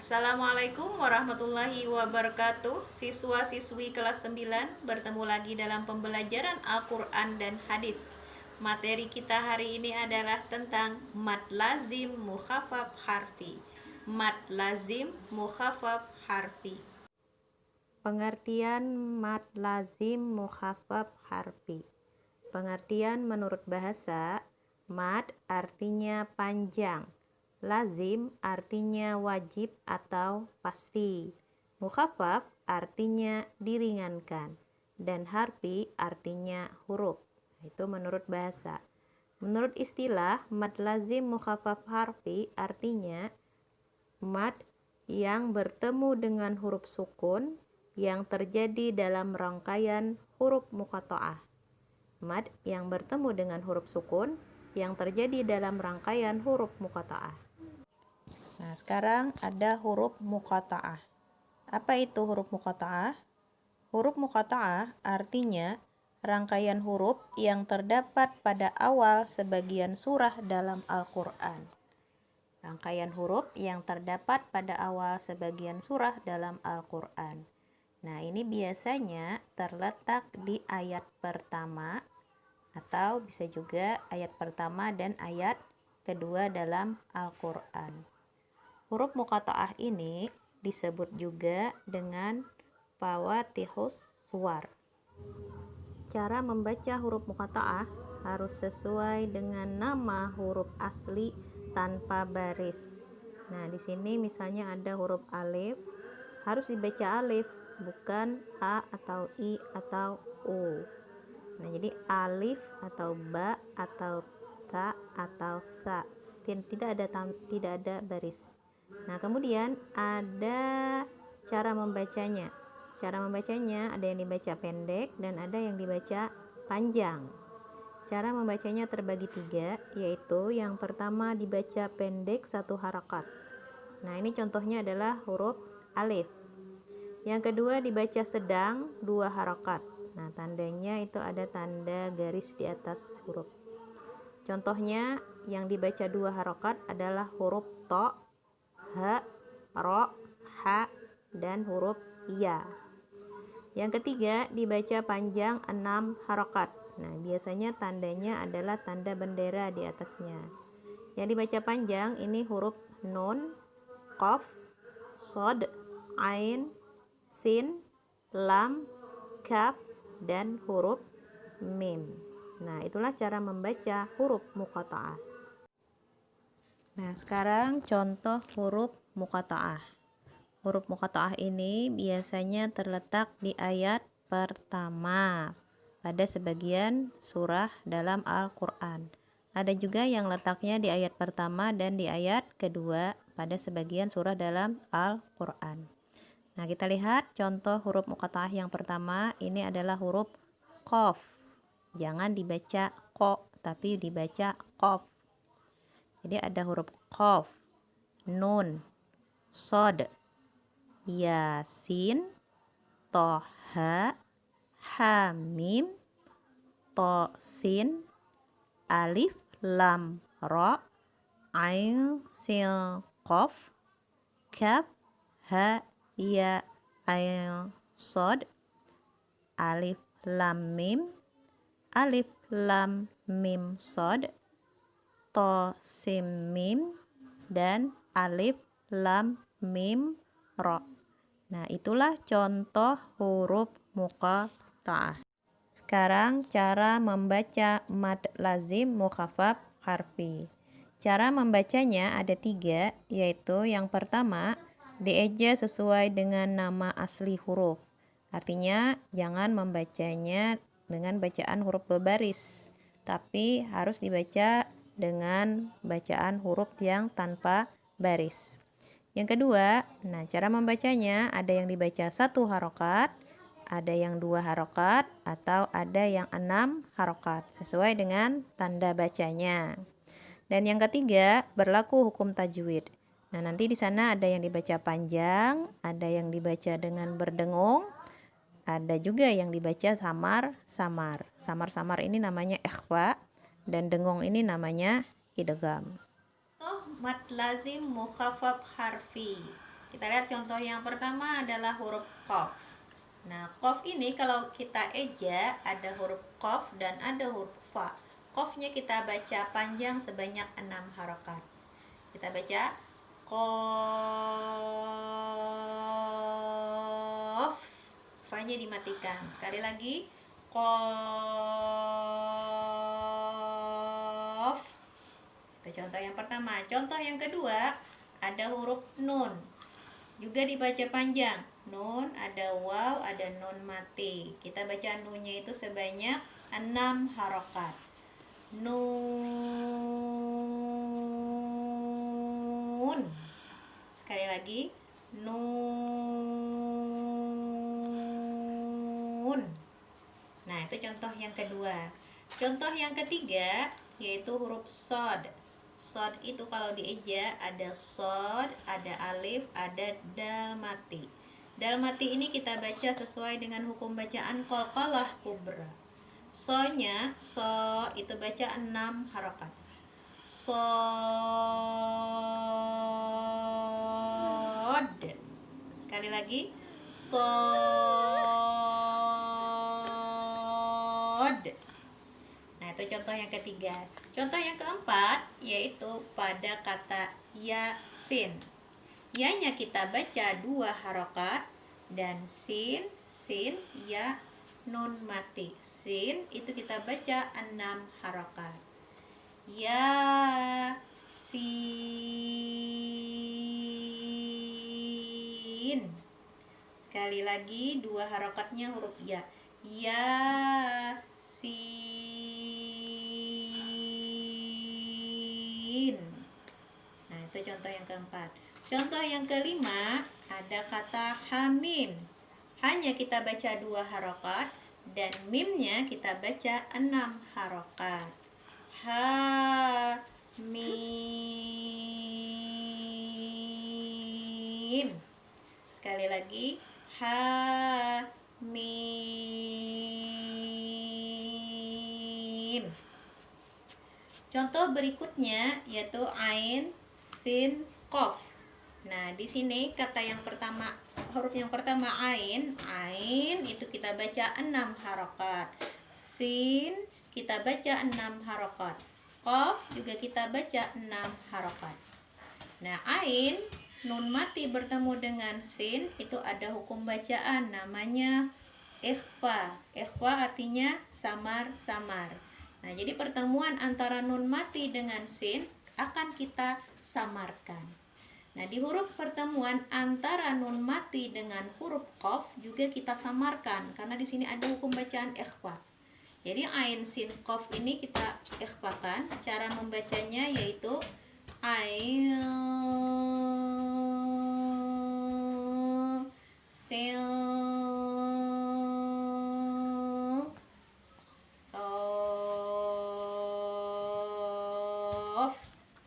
Assalamualaikum warahmatullahi wabarakatuh. Siswa-siswi kelas 9 bertemu lagi dalam pembelajaran Al-Quran dan Hadis. Materi kita hari ini adalah tentang mad lazim mukhafaf harfi. Mad lazim mukhafaf harfi. Pengertian mad lazim mukhafaf harfi. Pengertian menurut bahasa, mad artinya panjang, lazim artinya wajib atau pasti, mukhafaf artinya diringankan, dan harfi artinya huruf. Itu menurut bahasa. Menurut istilah, mad lazim mukhafaf harfi artinya mad yang bertemu dengan huruf sukun yang terjadi dalam rangkaian huruf muqatta'ah. Mad yang bertemu dengan huruf sukun yang terjadi dalam rangkaian huruf muqatta'ah. Nah, sekarang ada huruf muqatta'ah. Apa itu huruf muqatta'ah? Huruf muqatta'ah artinya rangkaian huruf yang terdapat pada awal sebagian surah dalam Al-Quran. Rangkaian huruf yang terdapat pada awal sebagian surah dalam Al-Quran. Nah, ini biasanya terletak di ayat pertama atau bisa juga ayat pertama dan ayat kedua dalam Al-Quran. Huruf muqatta'ah ini disebut juga dengan fawatihus suwar. Cara membaca huruf muqatta'ah harus sesuai dengan nama huruf asli tanpa baris. Nah, di sini misalnya ada huruf alif, harus dibaca alif, bukan a atau i atau u. Nah, jadi alif atau ba atau ta atau sa. Tidak ada baris. Nah, kemudian ada cara membacanya. Cara membacanya ada yang dibaca pendek dan ada yang dibaca panjang. Cara membacanya terbagi 3, yaitu yang pertama dibaca pendek 1 harakat. Nah, ini contohnya adalah huruf alif. Yang kedua dibaca sedang 2 harakat. Nah, tandanya itu ada tanda garis di atas huruf. Contohnya yang dibaca 2 harakat adalah huruf to, ha, ro, ha, dan huruf ya. Yang ketiga dibaca panjang 6 harakat. Nah, biasanya tandanya adalah tanda bendera di atasnya. Yang dibaca panjang ini huruf nun, qaf, shod, ain, sin, lam, kaf, dan huruf mim. Nah, itulah cara membaca huruf muqatta'ah. Nah, sekarang contoh huruf muqatta'ah. Huruf muqatta'ah ini biasanya terletak di ayat pertama pada sebagian surah dalam Al-Quran. Ada juga yang letaknya di ayat pertama dan di ayat kedua pada sebagian surah dalam Al-Quran. Nah, kita lihat contoh huruf muqatta'ah yang pertama. Ini adalah huruf qaf. Jangan dibaca ko, tapi dibaca qaf. Jadi ada huruf qaf, nun, shod, yasin, toha, hamim, tosin, alif, lam, ro, ain, sin, qaf, kaf, ha, ya, ain, sod, alif, lam, mim, alif, lam, mim, sod, to, sim, mim, dan alif, lam, mim, ro. Nah, itulah contoh huruf muqatta'ah. Sekarang cara membaca mad lazim mukhafaf harfi. Cara membacanya ada 3, yaitu yang pertama dieja sesuai dengan nama asli huruf. Artinya jangan membacanya dengan bacaan huruf berbaris, tapi harus dibaca dengan bacaan huruf yang tanpa baris. Yang kedua, nah cara membacanya ada yang dibaca 1 harokat, ada yang 2 harokat, atau ada yang 6 harokat, sesuai dengan tanda bacanya. Dan yang ketiga, berlaku hukum tajwid. Nah, nanti di sana ada yang dibaca panjang, ada yang dibaca dengan berdengung, ada juga yang dibaca samar-samar. Samar-samar ini namanya ikhfa, dan dengung ini namanya idgham. Mad lazim mukhafaf harfi. Kita lihat contoh yang pertama adalah huruf qaf. Nah, qaf ini kalau kita eja ada huruf qaf dan ada huruf fa. Qafnya kita baca panjang sebanyak 6 harokat. Kita baca qaf. Fa-nya dimatikan. Sekali lagi qaf. Itu contoh yang pertama. Contoh yang kedua ada huruf nun. Juga dibaca panjang. Nun, ada waw, ada nun mati. Kita baca nunnya itu sebanyak 6 harokat. Nun. Sekali lagi. Nun. Nah, itu contoh yang kedua. Contoh yang ketiga yaitu huruf sod. Sod itu kalau dieja ada sod, ada alif, ada dal mati. Dal mati ini kita baca sesuai dengan hukum bacaan qalqalah kubra. So-nya, so itu baca 6 harokat. Sod. Sekali lagi. Sod. Nah, itu contoh yang ketiga. Contoh yang keempat yaitu pada kata yasin. Ya-nya kita baca 2 harokat dan sin, ya, nun mati. Sin itu kita baca 6 harokat. Yasin. Sekali lagi 2 harokatnya huruf ya. Yasin. Nah, itu contoh yang keempat. Contoh yang kelima ada kata hamim. Hanya kita baca 2 harokat dan mimnya kita baca 6 harokat. Hamim. Sekali lagi. Hamim. Contoh berikutnya yaitu ain, sin, qaf. Nah, di sini kata yang pertama, huruf yang pertama ain itu kita baca 6 harokat. Sin kita baca 6 harokat. Qaf juga kita baca 6 harokat. Nah, ain nun mati bertemu dengan sin itu ada hukum bacaan namanya ikhfa. Ikhfa artinya samar-samar. Nah, jadi pertemuan antara nun mati dengan sin akan kita samarkan. Nah, di huruf pertemuan antara nun mati dengan huruf qaf juga kita samarkan karena di sini ada hukum bacaan ikhfa. Jadi ain sin qaf ini kita ikhfakan. Cara membacanya yaitu ain sin qaf.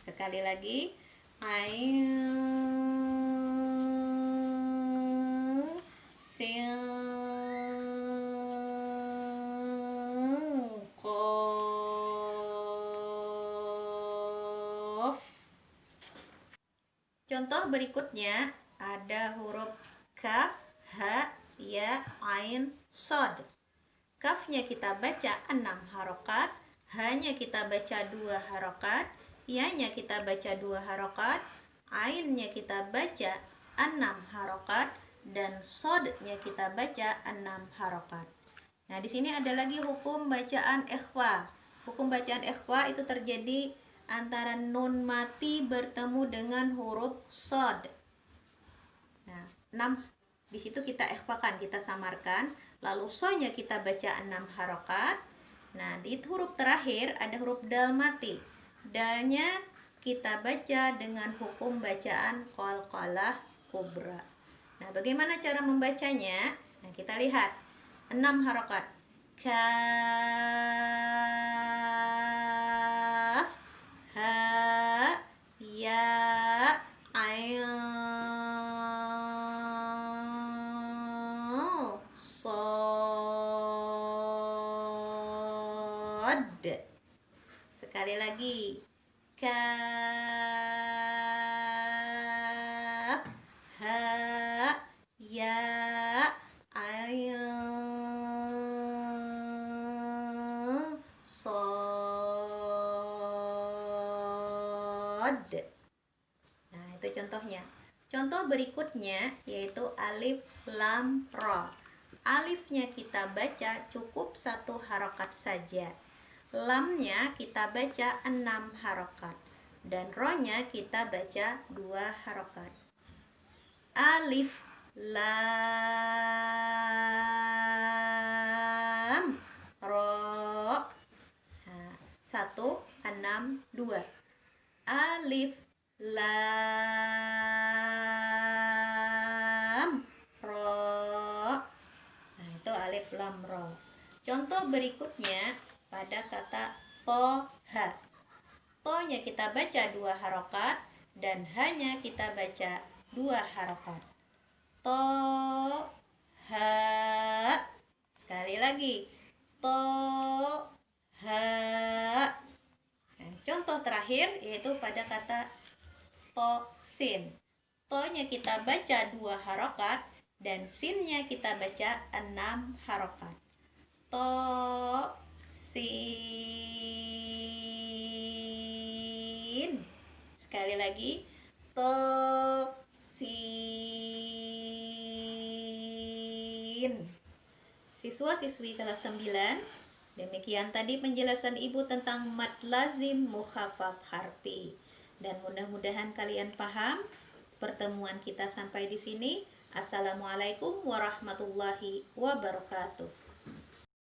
Sekali lagi ain sin qaf. Contoh berikutnya ada huruf kaf, ha, ya, ain, sod. Kafnya kita baca 6 harokat, hanya kita baca 2 harokat, ya-nya kita baca 2 harokat, ainnya kita baca 6 harokat, dan sodnya kita baca 6 harokat. Nah, di sini ada lagi hukum bacaan ikhfa. Hukum bacaan ikhfa itu terjadi antara nun mati bertemu dengan huruf sod. Nah, 6 di situ kita ikhfakan, kita samarkan. Lalu so-nya kita baca 6 harokat. Nah, di huruf terakhir ada huruf dal mati. Dalnya kita baca dengan hukum bacaan qalqalah kubra. Nah, bagaimana cara membacanya? Nah, kita lihat 6 harokat. Kaf, ha, ya, ain, sod. Sekali lagi. Kaf, ha, ya, ain, sod. Nah, itu contohnya. Contoh berikutnya yaitu alif, lam, ro. Alifnya kita baca cukup 1 harokat saja. Lamnya kita baca 6 harokat. Dan ro-nya kita baca 2 harokat. Alif, lam, ro. Nah, 1, 6, 2. Alif, lam, ro. Nah, itu alif, lam, ro. Contoh berikutnya pada kata toha. To-nya kita baca 2 harokat dan ha-nya kita baca 2 harokat. Toha. Sekali lagi. Toha. Nah, contoh terakhir yaitu pada kata tosin. To-nya kita baca 2 harokat dan sin-nya kita baca 6 harokat. Tosin. Sekali lagi. Tosin. Siswa-siswi kelas 9, demikian tadi penjelasan Ibu tentang mad lazim mukhaffaf harfi. Dan mudah-mudahan kalian paham. Pertemuan kita sampai di sini. Assalamualaikum warahmatullahi wabarakatuh.